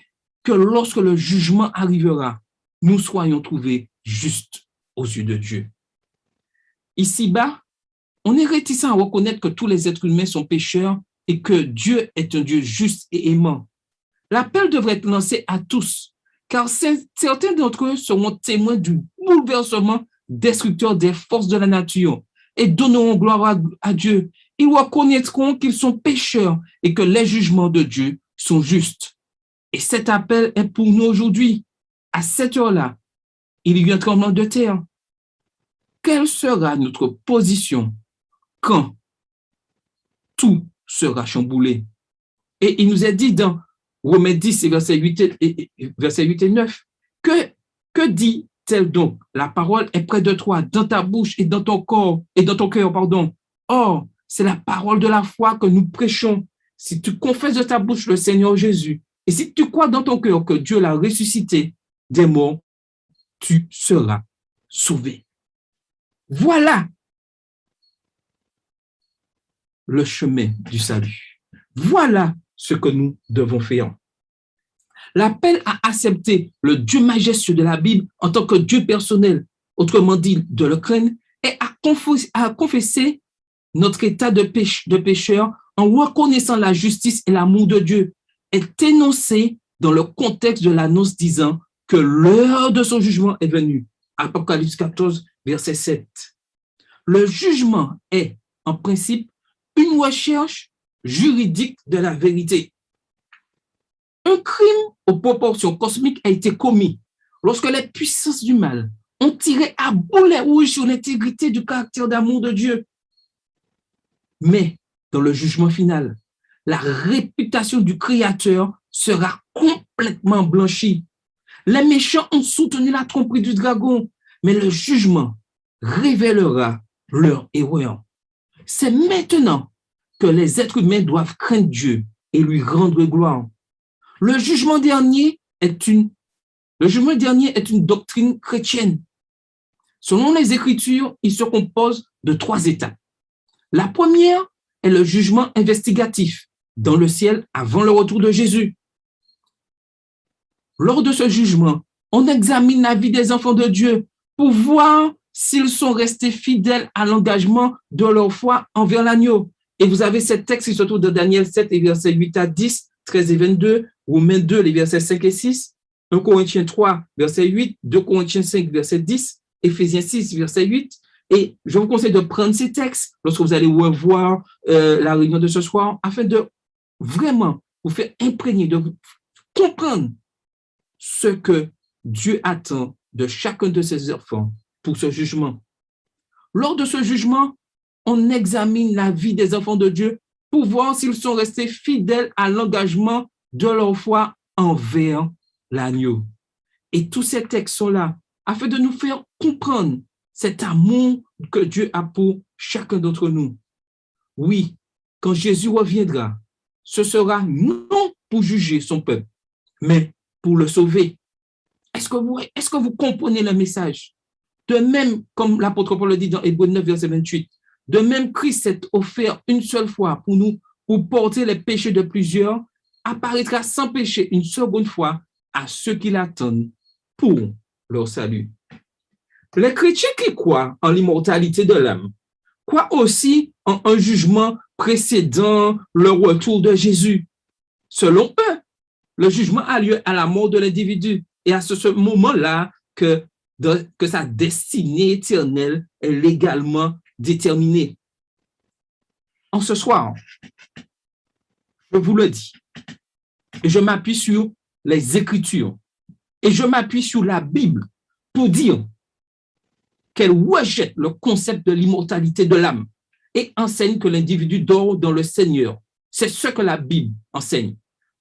que lorsque le jugement arrivera, nous soyons trouvés justes aux yeux de Dieu. Ici-bas, on est réticent à reconnaître que tous les êtres humains sont pécheurs et que Dieu est un Dieu juste et aimant. L'appel devrait être lancé à tous, car certains d'entre eux seront témoins du bouleversement destructeur des forces de la nature et donneront gloire à Dieu. Ils reconnaîtront qu'ils sont pécheurs et que les jugements de Dieu sont justes. Et cet appel est pour nous aujourd'hui. À cette heure-là, il y a eu un tremblement de terre. Quelle sera notre position quand tout sera chamboulé? Et il nous est dit dans Romains 10, verset 8 et 9, que dit-elle donc? La parole est près de toi, dans ta bouche et dans ton corps, et dans ton cœur, pardon. Or, c'est la parole de la foi que nous prêchons. Si tu confesses de ta bouche le Seigneur Jésus, et si tu crois dans ton cœur que Dieu l'a ressuscité des morts, tu seras sauvé. Voilà le chemin du salut. Voilà ce que nous devons faire. L'appel à accepter le Dieu majestueux de la Bible en tant que Dieu personnel, autrement dit de le craindre, et à confesser notre état de pécheur en reconnaissant la justice et l'amour de Dieu, est énoncé dans le contexte de l'annonce disant que l'heure de son jugement est venue. Apocalypse 14, verset 7. Le jugement est, en principe, une recherche juridique de la vérité. Un crime aux proportions cosmiques a été commis lorsque les puissances du mal ont tiré à boulet rouge sur l'intégrité du caractère d'amour de Dieu. Mais dans le jugement final, la réputation du Créateur sera complètement blanchie. Les méchants ont soutenu la tromperie du dragon, mais le jugement révélera leur erreur. C'est maintenant que les êtres humains doivent craindre Dieu et lui rendre gloire. Le jugement dernier est une doctrine chrétienne. Selon les Écritures, il se compose de 3 étapes. La première est le jugement investigatif dans le ciel avant le retour de Jésus. Lors de ce jugement, on examine la vie des enfants de Dieu pour voir s'ils sont restés fidèles à l'engagement de leur foi envers l'agneau. Et vous avez ce texte qui se trouve dans Daniel 7, les versets 8 à 10, 13 et 22, Romains 2, les versets 5 et 6, 1 Corinthiens 3, verset 8, 2 Corinthiens 5, verset 10, Éphésiens 6, verset 8. Et je vous conseille de prendre ces textes lorsque vous allez revoir la réunion de ce soir, afin de vraiment vous faire imprégner, de comprendre ce que Dieu attend de chacun de ses enfants pour ce jugement. Lors de ce jugement, on examine la vie des enfants de Dieu pour voir s'ils sont restés fidèles à l'engagement de leur foi envers l'agneau. Et tous ces textes sont là afin de nous faire comprendre cet amour que Dieu a pour chacun d'entre nous. Oui, quand Jésus reviendra, ce sera non pour juger son peuple, mais pour le sauver. Est-ce que vous comprenez le message? De même, comme l'apôtre Paul le dit dans Hébreux 9, verset 28, de même Christ s'est offert une seule fois pour nous, pour porter les péchés de plusieurs, apparaîtra sans péché une seconde fois à ceux qui l'attendent pour leur salut. Les chrétiens qui croient en l'immortalité de l'âme croient aussi en un jugement précédant le retour de Jésus. Selon eux, le jugement a lieu à la mort de l'individu et à ce moment-là que sa destinée éternelle est légalement déterminée. En ce soir, je vous le dis, et je m'appuie sur les Écritures et je m'appuie sur la Bible pour dire qu'elle rejette le concept de l'immortalité de l'âme et enseigne que l'individu dort dans le Seigneur. C'est ce que la Bible enseigne,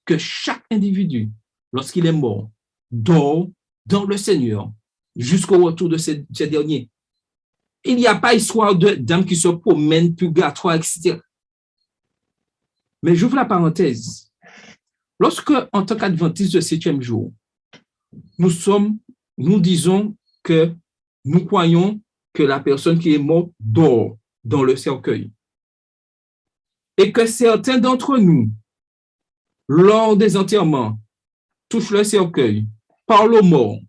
que chaque individu, lorsqu'il est mort, dort dans le Seigneur jusqu'au retour de ces derniers. Il n'y a pas histoire d'âme qui se promène, purgatoire, etc. Mais j'ouvre la parenthèse. Lorsque, en tant qu'adventistes du 7e jour, nous disons que nous croyons que la personne qui est morte dort dans le cercueil et que certains d'entre nous, lors des enterrements, touchent le cercueil, parlent aux morts.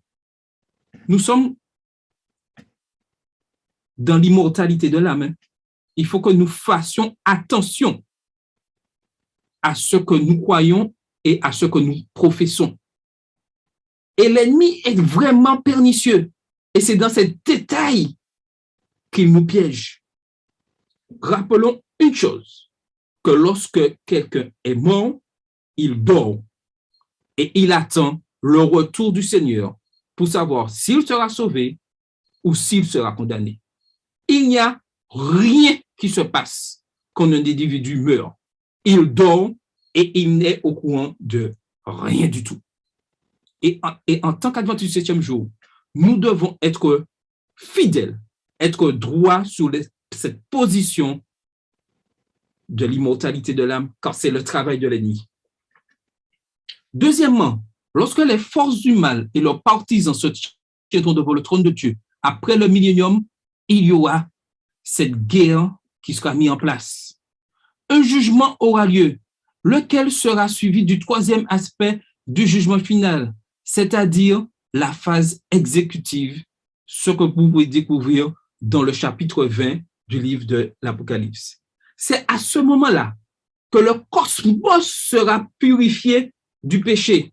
Nous sommes dans l'immortalité de l'âme. Il faut que nous fassions attention à ce que nous croyons et à ce que nous professons. Et l'ennemi est vraiment pernicieux. Et c'est dans ces détails qu'il nous piège. Rappelons une chose, que lorsque quelqu'un est mort, il dort et il attend le retour du Seigneur pour savoir s'il sera sauvé ou s'il sera condamné. Il n'y a rien qui se passe quand un individu meurt. Il dort et il n'est au courant de rien du tout. Et en tant qu'adventiste du 7e jour, nous devons être fidèles, être droits sur cette position de l'immortalité de l'âme, car c'est le travail de l'ennemi. Deuxièmement, lorsque les forces du mal et leurs partisans se tiendront devant le trône de Dieu, après le millénium, il y aura cette guerre qui sera mise en place. Un jugement aura lieu, lequel sera suivi du troisième aspect du jugement final, c'est-à-dire la phase exécutive, ce que vous pouvez découvrir dans le chapitre 20 du livre de l'Apocalypse. C'est à ce moment-là que le cosmos sera purifié du péché.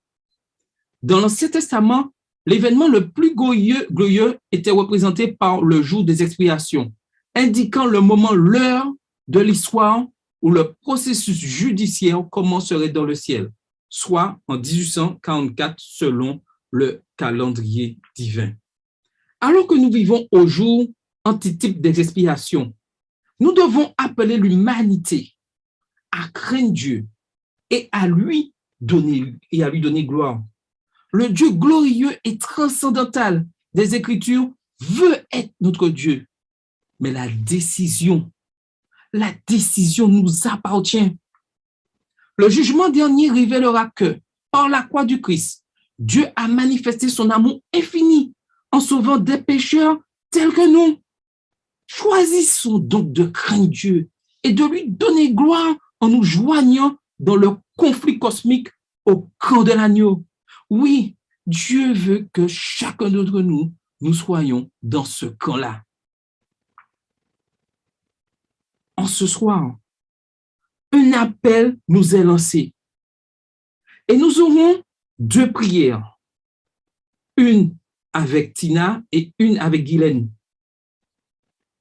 Dans l'Ancien Testament, l'événement le plus glorieux était représenté par le jour des expiations, indiquant le moment, l'heure de l'histoire où le processus judiciaire commencerait dans le ciel, soit en 1844 selon le calendrier divin. Alors que nous vivons au jour antitype des expiations, nous devons appeler l'humanité à craindre Dieu et à lui donner gloire. Le Dieu glorieux et transcendantal des Écritures veut être notre Dieu, mais la décision nous appartient. Le jugement dernier révélera que, par la croix du Christ, Dieu a manifesté son amour infini en sauvant des pécheurs tels que nous. Choisissons donc de craindre Dieu et de lui donner gloire en nous joignant dans le conflit cosmique au camp de l'agneau. Oui, Dieu veut que chacun d'entre nous nous soyons dans ce camp-là. En ce soir, un appel nous est lancé. Et nous aurons 2 prières. Une avec Tina et une avec Guylaine.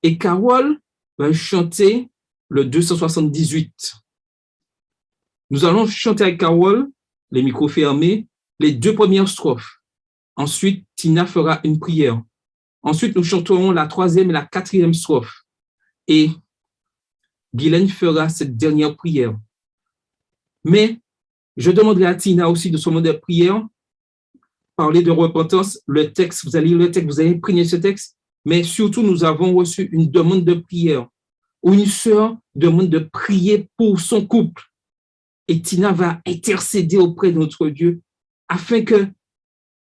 Et Carole va chanter le 278. Nous allons chanter avec Carole, les micros fermés, les 2 premières strophes. Ensuite, Tina fera une prière. Ensuite, nous chanterons la 3e et la 4e strophe. Et Guylaine fera cette dernière prière. Mais je demanderai à Tina aussi de ce moment de prière, parler de repentance, le texte, vous allez lire le texte, vous allez imprégner ce texte, mais surtout, nous avons reçu une demande de prière, où une sœur demande de prier pour son couple. Et Tina va intercéder auprès de notre Dieu, afin que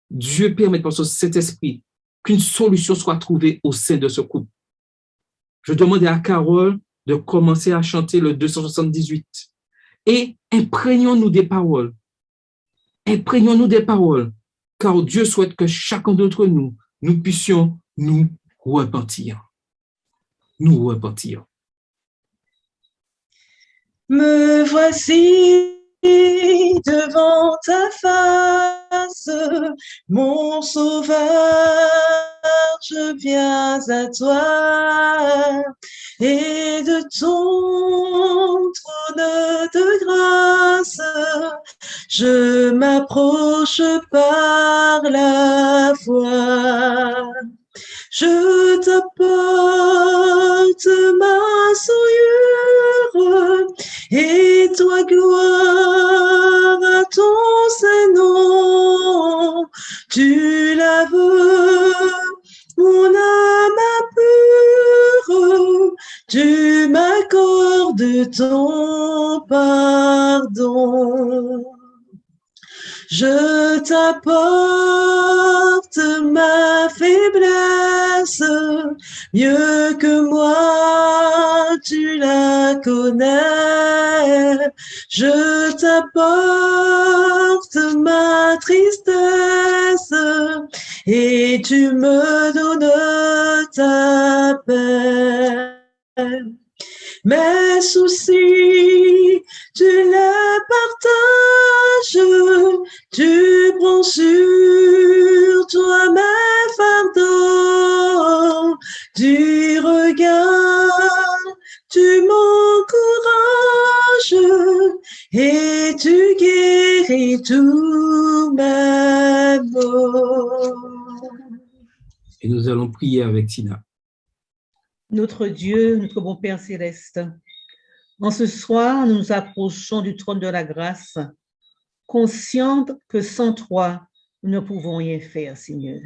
Dieu permette par son Saint-Esprit qu'une solution soit trouvée au sein de ce couple. Je demande à Carole de commencer à chanter le 278. Et imprégnons-nous des paroles. Imprégnons-nous des paroles, car Dieu souhaite que chacun d'entre nous, nous puissions nous repentir. Nous repentir. Me voici devant ta face, mon sauveur, je viens à toi, et de ton trône de grâce, je m'approche par la foi. Je t'apporte ma souillure, et toi gloire à ton Saint-Nom. Tu laves mon âme pure, tu m'accordes ton pardon. Je t'apporte ma faiblesse, mieux que moi tu la connais. Je t'apporte ma tristesse et tu me donnes ta paix. Mes soucis, tu les partages, tu prends sur toi mes fardeaux, tu regardes, tu m'encourages et tu guéris tous mes maux. Et nous allons prier avec Tina. Notre Dieu, notre bon Père céleste, en ce soir, nous nous approchons du trône de la grâce, conscients que sans toi, nous ne pouvons rien faire, Seigneur.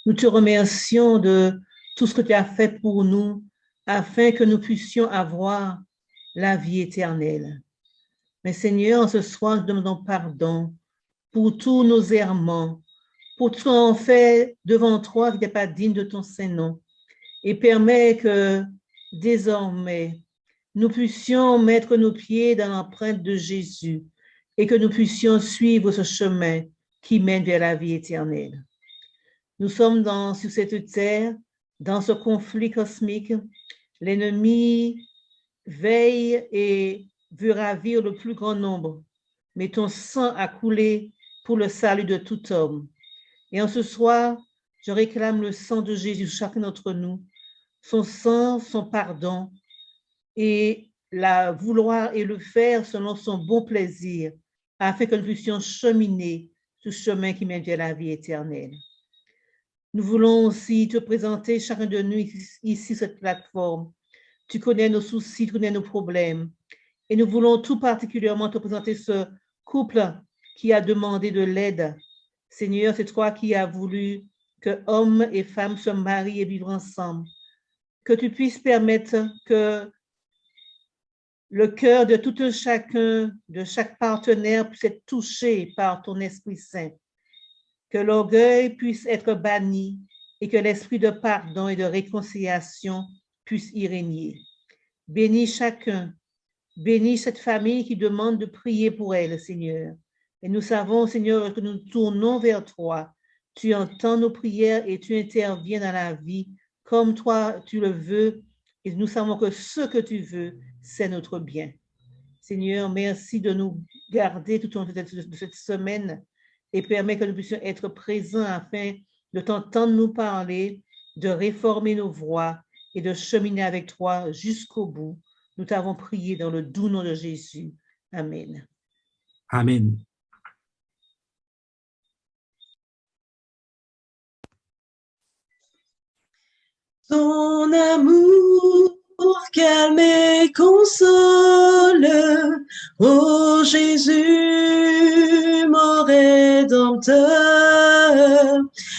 Nous te remercions de tout ce que tu as fait pour nous, afin que nous puissions avoir la vie éternelle. Mais Seigneur, en ce soir, nous demandons pardon pour tous nos errements, pour tout ce qu'on fait devant toi qui n'est pas digne de ton Saint-Nom. Et permet que désormais, nous puissions mettre nos pieds dans l'empreinte de Jésus et que nous puissions suivre ce chemin qui mène vers la vie éternelle. Nous sommes sur cette terre, dans ce conflit cosmique. L'ennemi veille et veut ravir le plus grand nombre, mais ton sang a coulé pour le salut de tout homme. Et en ce soir, je réclame le sang de Jésus, chacun d'entre nous, son sang, son pardon, et la vouloir et le faire selon son bon plaisir, afin que nous puissions cheminer ce chemin qui mène vers la vie éternelle. Nous voulons aussi te présenter chacun de nous ici sur cette plateforme. Tu connais nos soucis, tu connais nos problèmes, et nous voulons tout particulièrement te présenter ce couple qui a demandé de l'aide. Seigneur, c'est toi qui as voulu que hommes et femmes se marient et vivent ensemble. Que tu puisses permettre que le cœur de tout un chacun, de chaque partenaire puisse être touché par ton Esprit Saint. Que l'orgueil puisse être banni et que l'esprit de pardon et de réconciliation puisse y régner. Bénis chacun, bénis cette famille qui demande de prier pour elle, Seigneur. Et nous savons, Seigneur, que nous tournons vers toi. Tu entends nos prières et tu interviens dans la vie comme toi tu le veux. Et nous savons que ce que tu veux, c'est notre bien. Seigneur, merci de nous garder tout au long de cette semaine et permet que nous puissions être présents afin de t'entendre nous parler, de réformer nos voies et de cheminer avec toi jusqu'au bout. Nous t'avons prié dans le doux nom de Jésus. Amen. Amen. Ton amour calme et console, ô Jésus, mon Rédempteur,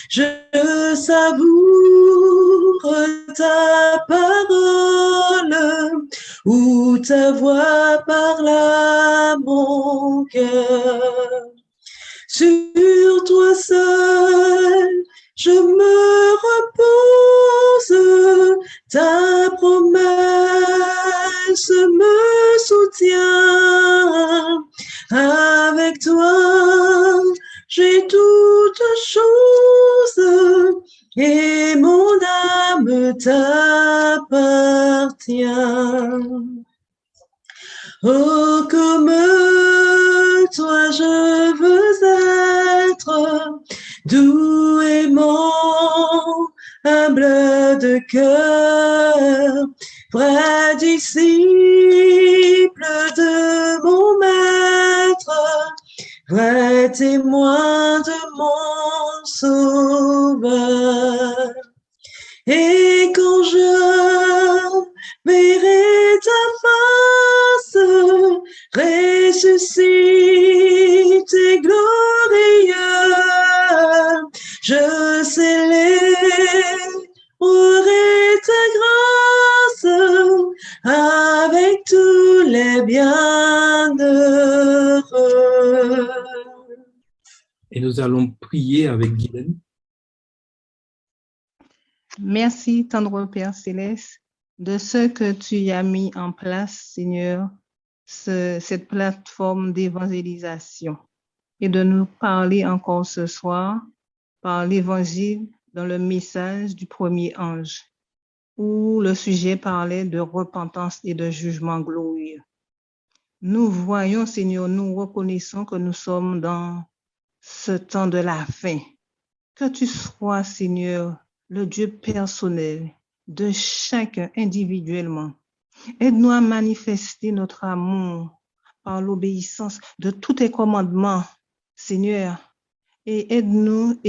je savoure ta parole, où ta voix parle à mon cœur. Sur toi seul, je me repose, ta promesse me soutient. Avec toi, j'ai toutes choses et mon âme t'appartient. Oh, comme toi je veux être, doux, aimant, humble de cœur, vrai disciple de mon maître, vrai témoin de mon sauveur. Et quand je verrai ta face, ressuscité glorieux, je célébrerai ta grâce avec tous les bienheureux. Et nous allons prier avec Guylaine. Merci, tendre Père Céleste, de ce que tu as mis en place, Seigneur, cette plateforme d'évangélisation et de nous parler encore ce soir par l'évangile dans le message du premier ange, où le sujet parlait de repentance et de jugement glorieux. Nous voyons, Seigneur, nous reconnaissons que nous sommes dans ce temps de la fin. Que tu sois, Seigneur, le Dieu personnel de chacun individuellement. Aide-nous à manifester notre amour par l'obéissance de tous tes commandements, Seigneur. Et aide-nous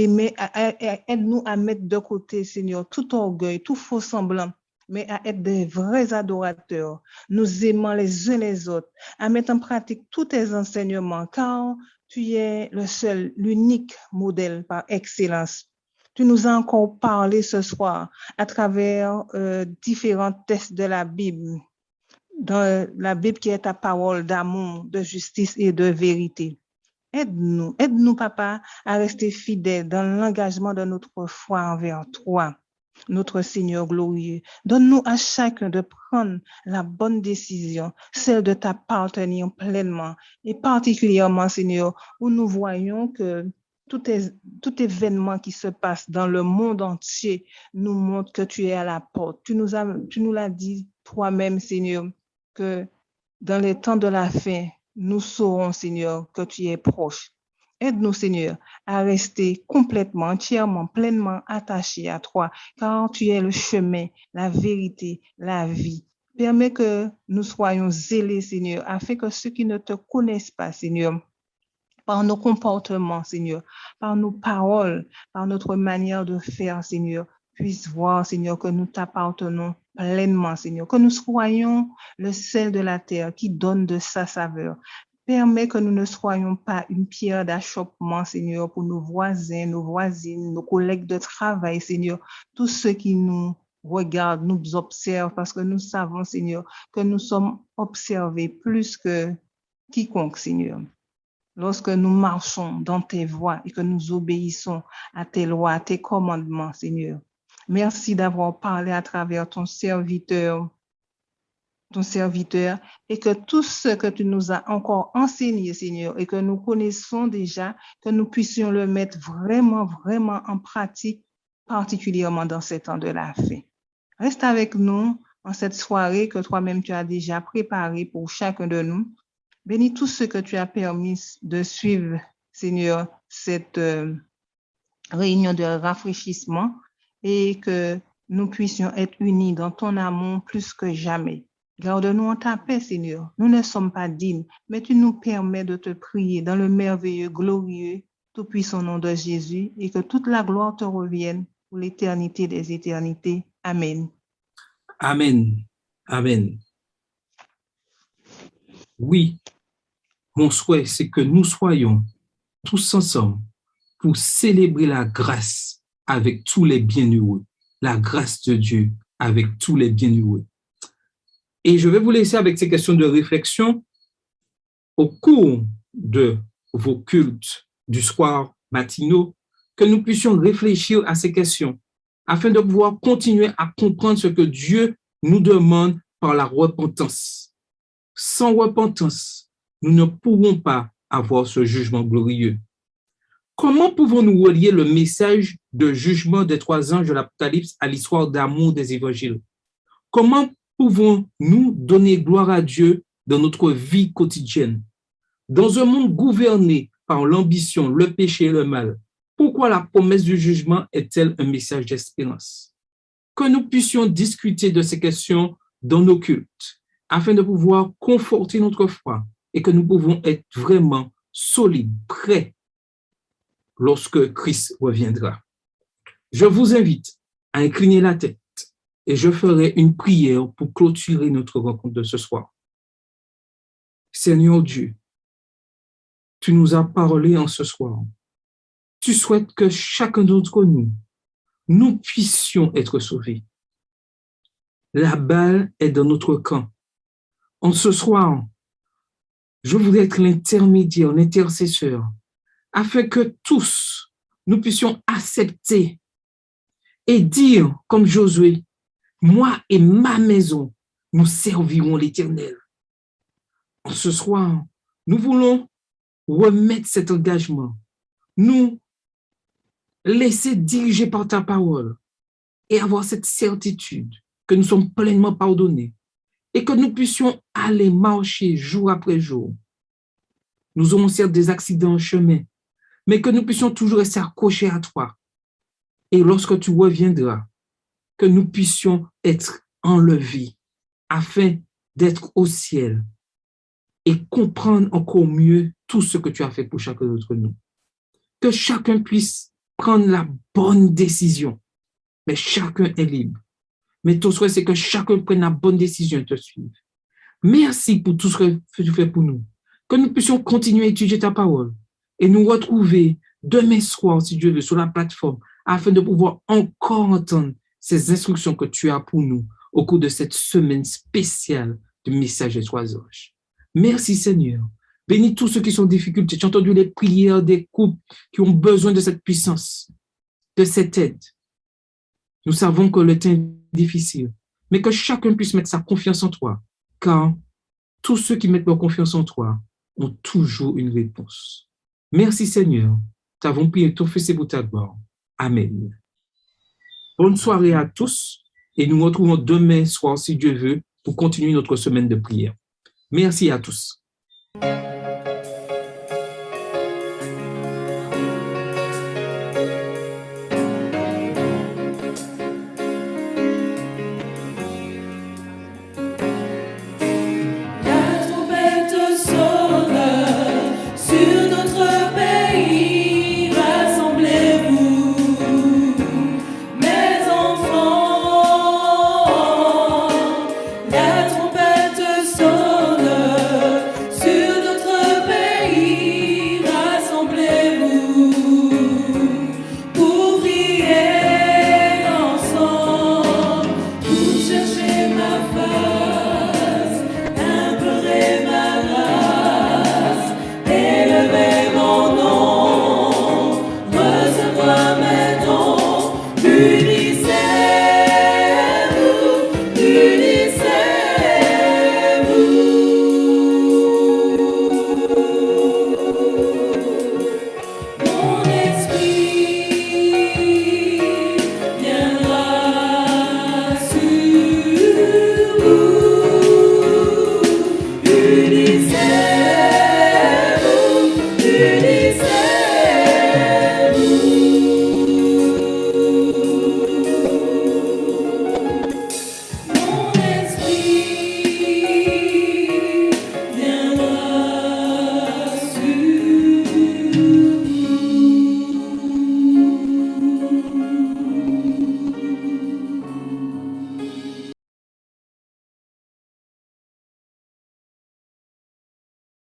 à mettre de côté, Seigneur, tout orgueil, tout faux semblant, mais à être des vrais adorateurs, nous aimant les uns les autres, à mettre en pratique tous tes enseignements, car tu es le seul, l'unique modèle par excellence. Tu nous as encore parlé ce soir à travers différents textes de la Bible, dans la Bible qui est ta parole d'amour, de justice et de vérité. Aide-nous, Papa, à rester fidèles dans l'engagement de notre foi envers toi, notre Seigneur glorieux. Donne-nous à chacun de prendre la bonne décision, celle de t'appartenir pleinement, et particulièrement, Seigneur, où nous voyons que tout événement qui se passe dans le monde entier nous montre que tu es à la porte. Tu nous l'as dit toi-même, Seigneur, que dans les temps de la fin, nous saurons, Seigneur, que tu es proche. Aide-nous, Seigneur, à rester complètement, entièrement, pleinement attachés à toi, car tu es le chemin, la vérité, la vie. Permets que nous soyons zélés, Seigneur, afin que ceux qui ne te connaissent pas, Seigneur, par nos comportements, Seigneur, par nos paroles, par notre manière de faire, Seigneur, puissent voir, Seigneur, que nous t'appartenons pleinement, Seigneur, que nous soyons le sel de la terre qui donne de sa saveur. Permets que nous ne soyons pas une pierre d'achoppement, Seigneur, pour nos voisins, nos voisines, nos collègues de travail, Seigneur, tous ceux qui nous regardent, nous observent, parce que nous savons, Seigneur, que nous sommes observés plus que quiconque, Seigneur. Lorsque nous marchons dans tes voies et que nous obéissons à tes lois, à tes commandements, Seigneur. Merci d'avoir parlé à travers ton serviteur, ton serviteur, et que tout ce que tu nous as encore enseigné, Seigneur, et que nous connaissons déjà, que nous puissions le mettre vraiment, vraiment en pratique, particulièrement dans ces temps de la fin. Reste avec nous en cette soirée que toi-même tu as déjà préparée pour chacun de nous. Bénis tous ceux que tu as permis de suivre, Seigneur, cette réunion de rafraîchissement et que nous puissions être unis dans ton amour plus que jamais. Garde-nous en ta paix, Seigneur. Nous ne sommes pas dignes, mais tu nous permets de te prier dans le merveilleux, glorieux, tout-puissant nom de Jésus et que toute la gloire te revienne pour l'éternité des éternités. Amen. Amen. Amen. Oui, mon souhait, c'est que nous soyons tous ensemble pour célébrer la grâce avec tous les bienheureux, la grâce de Dieu avec tous les bienheureux. Et je vais vous laisser avec ces questions de réflexion au cours de vos cultes du soir matinaux, que nous puissions réfléchir à ces questions afin de pouvoir continuer à comprendre ce que Dieu nous demande par la repentance. Sans repentance, nous ne pourrons pas avoir ce jugement glorieux. Comment pouvons-nous relier le message de jugement des 3 anges de l'Apocalypse à l'histoire d'amour des évangiles? Comment pouvons-nous donner gloire à Dieu dans notre vie quotidienne? Dans un monde gouverné par l'ambition, le péché et le mal, pourquoi la promesse du jugement est-elle un message d'espérance? Que nous puissions discuter de ces questions dans nos cultes, afin de pouvoir conforter notre foi et que nous pouvons être vraiment solides, prêts lorsque Christ reviendra. Je vous invite à incliner la tête et je ferai une prière pour clôturer notre rencontre de ce soir. Seigneur Dieu, tu nous as parlé en ce soir. Tu souhaites que chacun d'entre nous, nous puissions être sauvés. La balle est dans notre camp. En ce soir, je voudrais être l'intermédiaire, l'intercesseur, afin que tous, nous puissions accepter et dire, comme Josué, moi et ma maison, nous servirons l'Éternel. En ce soir, nous voulons remettre cet engagement, nous laisser diriger par ta parole et avoir cette certitude que nous sommes pleinement pardonnés et que nous puissions aller marcher jour après jour. Nous aurons certes des accidents en chemin, mais que nous puissions toujours rester accrochés à toi. Et lorsque tu reviendras, que nous puissions être enlevés afin d'être au ciel et comprendre encore mieux tout ce que tu as fait pour chacun d'entre nous. Que chacun puisse prendre la bonne décision, mais chacun est libre. Mais ton souhait, c'est que chacun prenne la bonne décision et te suive. Merci pour tout ce que tu fais pour nous. Que nous puissions continuer à étudier ta parole et nous retrouver demain soir, si Dieu veut, sur la plateforme, afin de pouvoir encore entendre ces instructions que tu as pour nous au cours de cette semaine spéciale du message des 3 anges. Merci Seigneur. Bénis tous ceux qui sont en difficulté. Tu as entendu les prières des couples qui ont besoin de cette puissance, de cette aide. Nous savons que le temps est difficile, mais que chacun puisse mettre sa confiance en toi, car tous ceux qui mettent leur confiance en toi ont toujours une réponse. Merci Seigneur. Nous avons prié ton Fils et pour ta gloire. Amen. Bonne soirée à tous et nous nous retrouvons demain soir, si Dieu veut, pour continuer notre semaine de prière. Merci à tous.